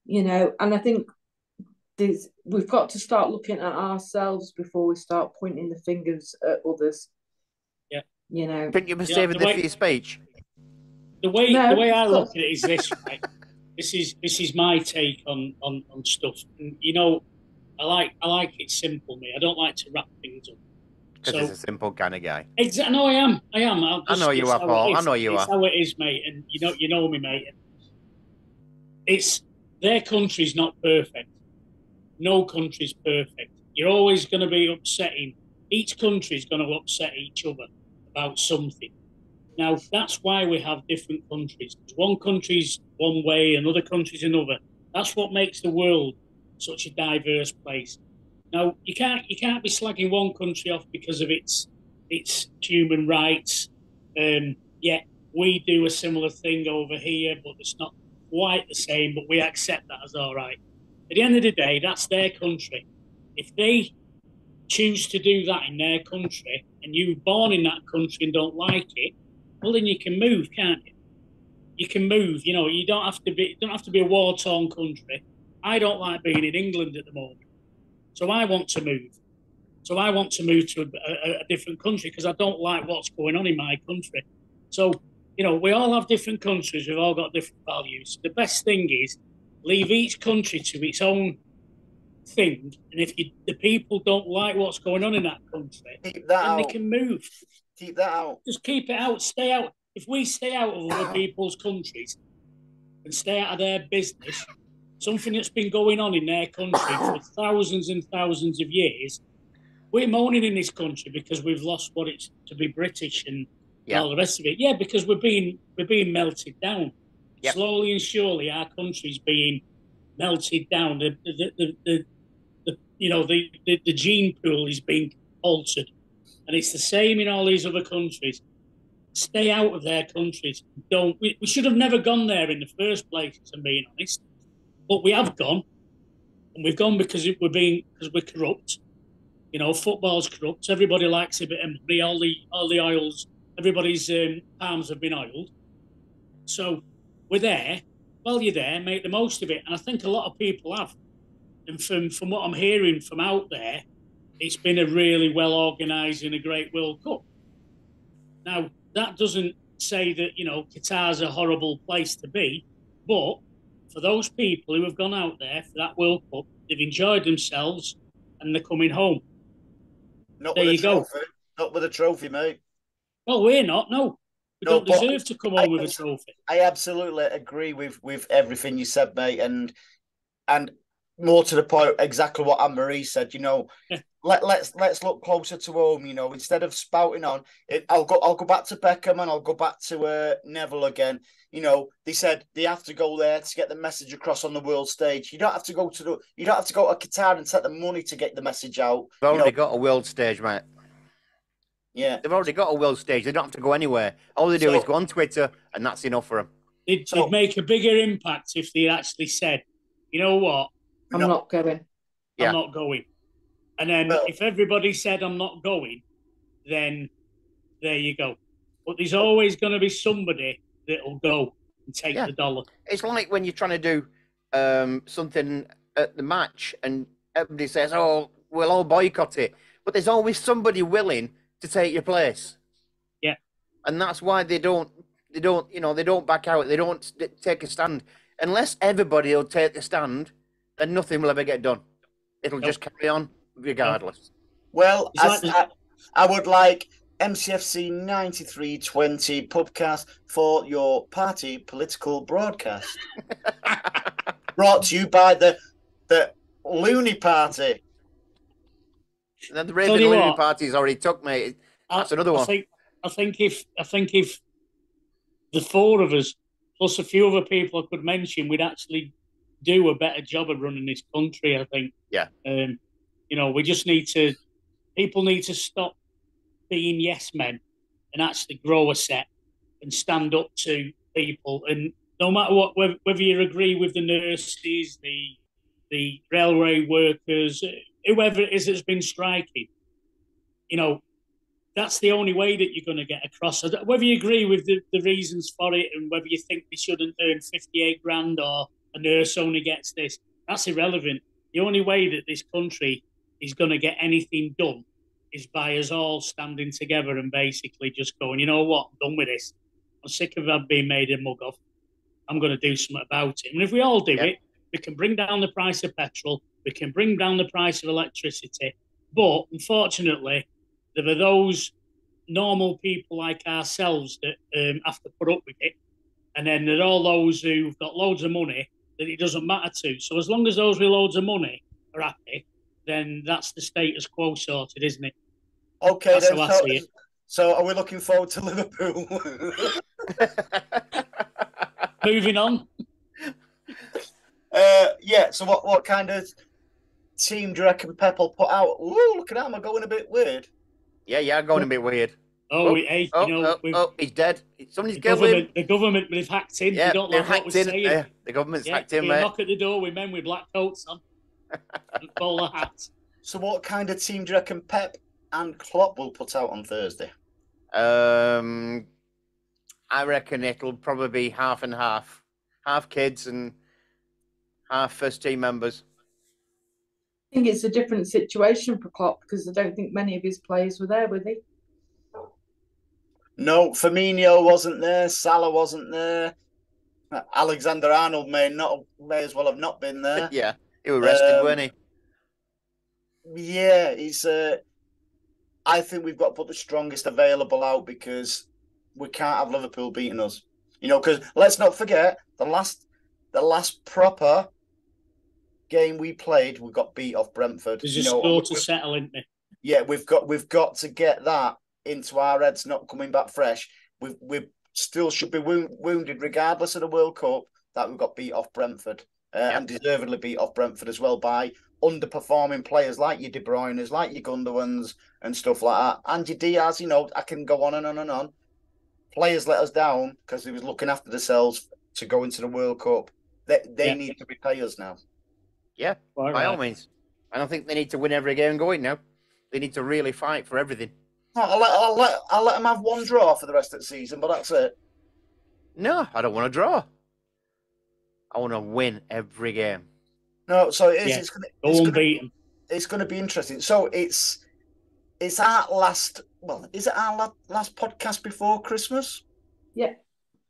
[SPEAKER 4] You know, and I think we've got to start looking at ourselves before we start pointing the fingers at others.
[SPEAKER 3] Yeah.
[SPEAKER 4] You know.
[SPEAKER 2] Think you were saving this for your speech?
[SPEAKER 3] The way I look at it is this, right? This is my take on stuff. And, you know, I like it simple, me. I don't like to wrap things up.
[SPEAKER 2] Because he's a simple kind of guy.
[SPEAKER 3] Exactly. No, I am.
[SPEAKER 2] I know you are, Paul. I know you are.
[SPEAKER 3] It's how it is, mate. And you know me, mate. It's their country's not perfect. No country's perfect. You're always going to be upsetting. Each country's going to upset each other about something. Now, that's why we have different countries. One country's one way, another country's another. That's what makes the world such a diverse place. Now, you can't be slagging one country off because of its human rights. Yet we do a similar thing over here, but it's not quite the same. But we accept that as all right. At the end of the day, that's their country. If they choose to do that in their country, and you were born in that country and don't like it, well, then you can move, can't you? You can move. You know, you don't have to be a war-torn country. I don't like being in England at the moment. So I want to move. So I want to move to a different country because I don't like what's going on in my country. So, you know, we all have different countries. We've all got different values. The best thing is leave each country to its own thing. And if the people don't like what's going on in that country, then they can move.
[SPEAKER 1] Keep that out.
[SPEAKER 3] Just keep it out. Stay out. If we stay out of other people's countries and stay out of their business, something that's been going on in their country for thousands and thousands of years, we're moaning in this country because we've lost what it's to be British and all the rest of it. Yeah, because we're being melted down. Yep. Slowly and surely, our country's being melted down. The gene pool is being altered, and it's the same in all these other countries. Stay out of their countries. We should have never gone there in the first place, if I'm being honest. But we have gone, and we've gone because we're corrupt. You know, football's corrupt. Everybody likes a bit of money. All the oils, everybody's palms have been oiled. So we're there. Well, you're there. Make the most of it. And I think a lot of people have. And from what I'm hearing from out there, it's been a really well organised and a great World Cup. Now, that doesn't say that, you know, Qatar's a horrible place to be, but for those people who have gone out there for that World Cup, they've enjoyed themselves and they're coming home.
[SPEAKER 1] Not there with a trophy. Not with a trophy, mate.
[SPEAKER 3] Well, we're not, no. We don't deserve to come home with a trophy.
[SPEAKER 1] I absolutely agree with everything you said, mate. And more to the point, exactly what Anne-Marie said, you know, let's look closer to home, you know, instead of spouting on it. I'll go back to Beckham and I'll go back to Neville again. You know, they said they have to go there to get the message across on the world stage. You don't have to go to Qatar and take the money to get the message out.
[SPEAKER 2] They've already got a world stage, mate.
[SPEAKER 1] Yeah.
[SPEAKER 2] They've already got a world stage. They don't have to go anywhere. All they do is go on Twitter and that's enough for them.
[SPEAKER 3] It'd make a bigger impact if they actually said, you know what?
[SPEAKER 4] I'm not going.
[SPEAKER 3] I'm not going. And then if everybody said I'm not going, then there you go. But there's always going to be somebody that'll go and take the dollar.
[SPEAKER 2] It's like when you're trying to do something at the match and everybody says, oh, we'll all boycott it. But there's always somebody willing to take your place.
[SPEAKER 3] Yeah.
[SPEAKER 2] And that's why they don't back out. They don't take a stand. Unless everybody will take the stand, then nothing will ever get done. It'll just carry on regardless.
[SPEAKER 1] Well, I would like MCFC 9320 PUBcast for your party political broadcast. Brought to you by the Looney Party.
[SPEAKER 2] And then the Raving Looney Party's already took, mate. That's another one.
[SPEAKER 3] I think if the four of us, plus a few other people I could mention, we'd actually do a better job of running this country, I think.
[SPEAKER 2] Yeah.
[SPEAKER 3] We just people need to stop being yes men and actually grow a set and stand up to people. And no matter what, whether you agree with the nurses, the railway workers, whoever it is that's been striking, that's the only way that you're going to get across. Whether you agree with the reasons for it and whether you think they shouldn't earn 58 grand or a nurse only gets this, that's irrelevant. The only way that this country is going to get anything done is by us all standing together and basically just going, you know what, I'm done with this. I'm sick of being made a mug of. I'm going to do something about it. And if we all do it, we can bring down the price of petrol, we can bring down the price of electricity. But unfortunately, there are those normal people like ourselves that have to put up with it. And then there are all those who've got loads of money that it doesn't matter to. So as long as those with loads of money are happy, then that's the status quo sorted, isn't it?
[SPEAKER 1] Okay,
[SPEAKER 3] that's how I see it.
[SPEAKER 1] So are we looking forward to Liverpool?
[SPEAKER 3] Moving on.
[SPEAKER 1] So what kind of team do you reckon Pep will put out? Ooh, look at that, am I going a bit weird?
[SPEAKER 2] Yeah, I'm going a bit weird.
[SPEAKER 3] He's
[SPEAKER 2] dead. Somebody's going.
[SPEAKER 3] The government have hacked in.
[SPEAKER 2] Yeah,
[SPEAKER 3] they don't like what we're saying.
[SPEAKER 2] The government's hacked in, mate.
[SPEAKER 3] Knock at the door with men with black coats on and bowler hats.
[SPEAKER 1] So what kind of team do you reckon Pep and Klopp will put out on Thursday?
[SPEAKER 2] I reckon it'll probably be half and half. Half kids and half first team members.
[SPEAKER 4] I think it's a different situation for Klopp because I don't think many of his players were there, were they?
[SPEAKER 1] No, Firmino wasn't there. Salah wasn't there. Alexander-Arnold may as well have not been there.
[SPEAKER 2] Yeah, he was rested, weren't he?
[SPEAKER 1] Yeah, he's. I think we've got to put the strongest available out because we can't have Liverpool beating us. Because let's not forget the last proper game we played, we got beat off Brentford.
[SPEAKER 3] There's a score to settle, isn't there?
[SPEAKER 1] Yeah, we've got to get that into our heads, not coming back fresh. We still should be wounded, regardless of the World Cup, that we got beat off Brentford and deservedly beat off Brentford as well by underperforming players like your De Bruyne's, like your Gundogan's and stuff like that. And your Diaz, I can go on and on and on. Players let us down because they was looking after themselves to go into the World Cup. They need to repay us now.
[SPEAKER 2] Yeah, by all means. I don't think they need to win every game going now. They need to really fight for everything.
[SPEAKER 1] I'll let them have one draw for the rest of the season, but that's it.
[SPEAKER 2] No, I don't want to draw. I want to win every game.
[SPEAKER 1] No, so it's going to be interesting. So it's our last. Well, is it our last podcast before Christmas?
[SPEAKER 4] Yeah.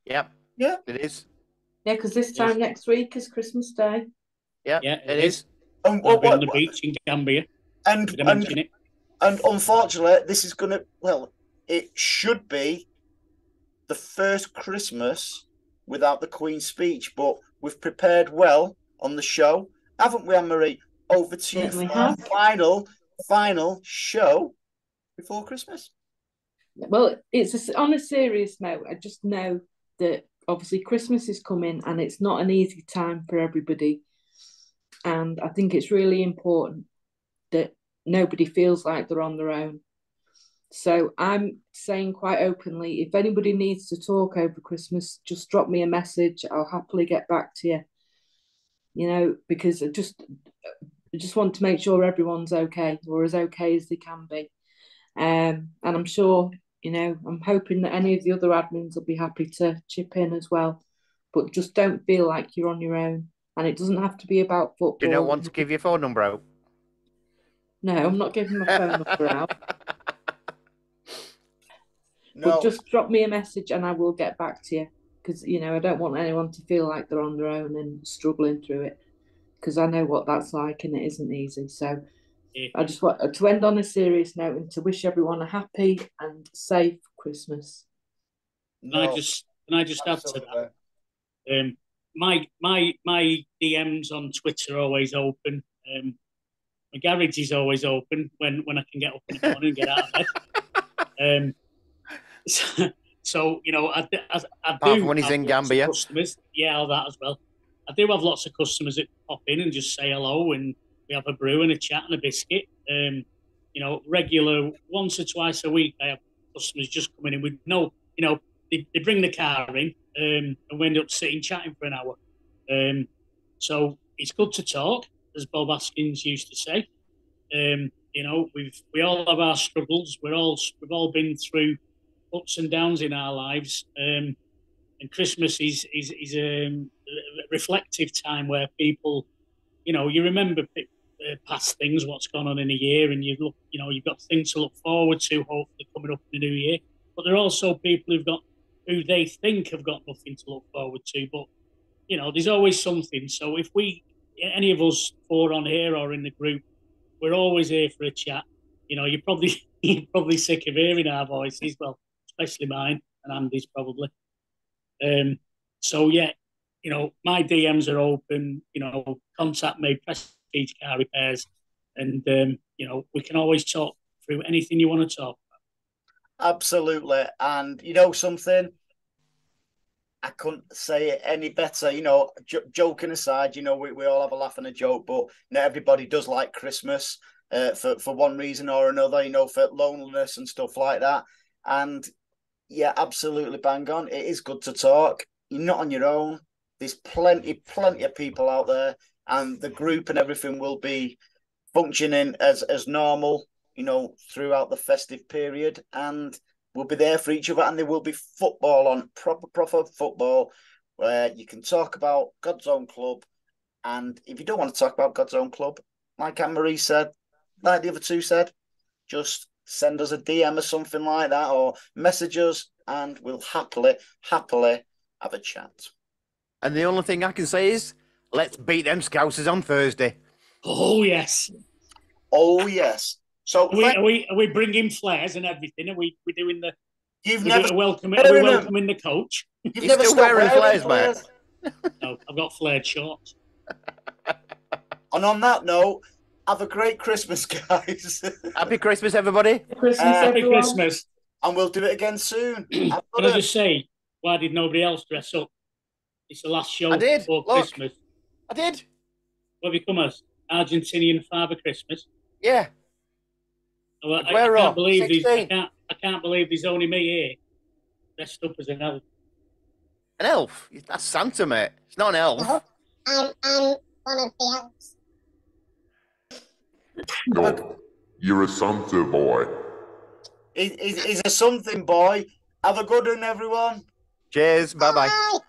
[SPEAKER 2] Yeah.
[SPEAKER 1] Yeah.
[SPEAKER 2] It is.
[SPEAKER 4] Yeah, because this time next week is Christmas Day.
[SPEAKER 2] Yeah, it is.
[SPEAKER 3] And we'll be on the beach in Gambia.
[SPEAKER 1] And unfortunately, this is going to. Well, it should be the first Christmas without the Queen's speech, but we've prepared well on the show, haven't we, Anne-Marie? Over to you for our final show before Christmas.
[SPEAKER 4] Well, on a serious note, I just know that obviously Christmas is coming and it's not an easy time for everybody. And I think it's really important that nobody feels like they're on their own. So I'm saying quite openly, if anybody needs to talk over Christmas, just drop me a message. I'll happily get back to you. Because I just want to make sure everyone's okay, or as okay as they can be. And I'm sure, I'm hoping that any of the other admins will be happy to chip in as well. But just don't feel like you're on your own. And it doesn't have to be about football.
[SPEAKER 2] Do you not want to give your phone number out?
[SPEAKER 4] No, I'm not giving my phone number out.
[SPEAKER 1] No.
[SPEAKER 4] But just drop me a message and I will get back to you. Because, I don't want anyone to feel like they're on their own and struggling through it. Because I know what that's like and it isn't easy. So
[SPEAKER 3] Yeah.
[SPEAKER 4] I just want to end on a serious note and to wish everyone a happy and safe Christmas.
[SPEAKER 3] Can I just add to that? My DMs on Twitter are always open. My garage is always open when I can get up in the morning and get out of bed. So I
[SPEAKER 2] Apart
[SPEAKER 3] do
[SPEAKER 2] from when he's
[SPEAKER 3] have
[SPEAKER 2] in
[SPEAKER 3] lots
[SPEAKER 2] Gambia.
[SPEAKER 3] of customers. Yeah, all that as well. I do have lots of customers that pop in and just say hello, and we have a brew and a chat and a biscuit. Regular once or twice a week, I have customers just coming in with they bring the car in, and we end up sitting chatting for an hour. So it's good to talk, as Bob Askins used to say. We all have our struggles. We've all been through ups and downs in our lives, and Christmas is a reflective time where people, you remember past things, what's gone on in a year, and you've got things to look forward to, hopefully coming up in the new year. But there are also people who they think have got nothing to look forward to, but there's always something. So if any of us four on here or in the group, we're always here for a chat. You're probably sick of hearing our voices, well, especially mine and Andy's probably. So yeah, my DMs are open. Contact me, Prestige Car Repairs, and we can always talk through anything you want to talk about.
[SPEAKER 1] Absolutely, and something, I couldn't say it any better. Joking aside, we all have a laugh and a joke, but not everybody does like Christmas for one reason or another. For loneliness and stuff like that. And yeah, absolutely bang on. It is good to talk. You're not on your own. There's plenty of people out there, and the group and everything will be functioning as normal, throughout the festive period, and we'll be there for each other, and there will be football on, proper football, where you can talk about God's Own Club. And if you don't want to talk about God's Own Club, like Anne-Marie said, like the other two said, just send us a DM or something like that, or message us, and we'll happily have a chat.
[SPEAKER 2] And the only thing I can say is, let's beat them Scousers on Thursday.
[SPEAKER 3] Oh yes.
[SPEAKER 1] Oh yes. So
[SPEAKER 3] are we bringing flares and everything? Are we doing the?
[SPEAKER 1] You've never
[SPEAKER 3] Are we welcoming the coach?
[SPEAKER 1] You've never
[SPEAKER 2] still wearing flares, mate.
[SPEAKER 3] No, I've got flared shorts.
[SPEAKER 1] And on that note, have a great Christmas, guys.
[SPEAKER 2] Happy Christmas, everybody.
[SPEAKER 3] Happy Christmas.
[SPEAKER 1] And we'll do it again soon.
[SPEAKER 3] Can I just say, why did nobody else dress up? It's the last show before Christmas.
[SPEAKER 2] I did.
[SPEAKER 3] What have you come as? Argentinian Father Christmas?
[SPEAKER 2] Yeah.
[SPEAKER 3] Well, I can't believe there's only me here dressed up as an elf.
[SPEAKER 2] An elf? That's Santa, mate. It's not an elf.
[SPEAKER 6] I'm one of the elves.
[SPEAKER 5] No, you're a Santa boy.
[SPEAKER 1] He's a something boy. Have a good one, everyone.
[SPEAKER 2] Cheers. Bye-bye.
[SPEAKER 6] Bye.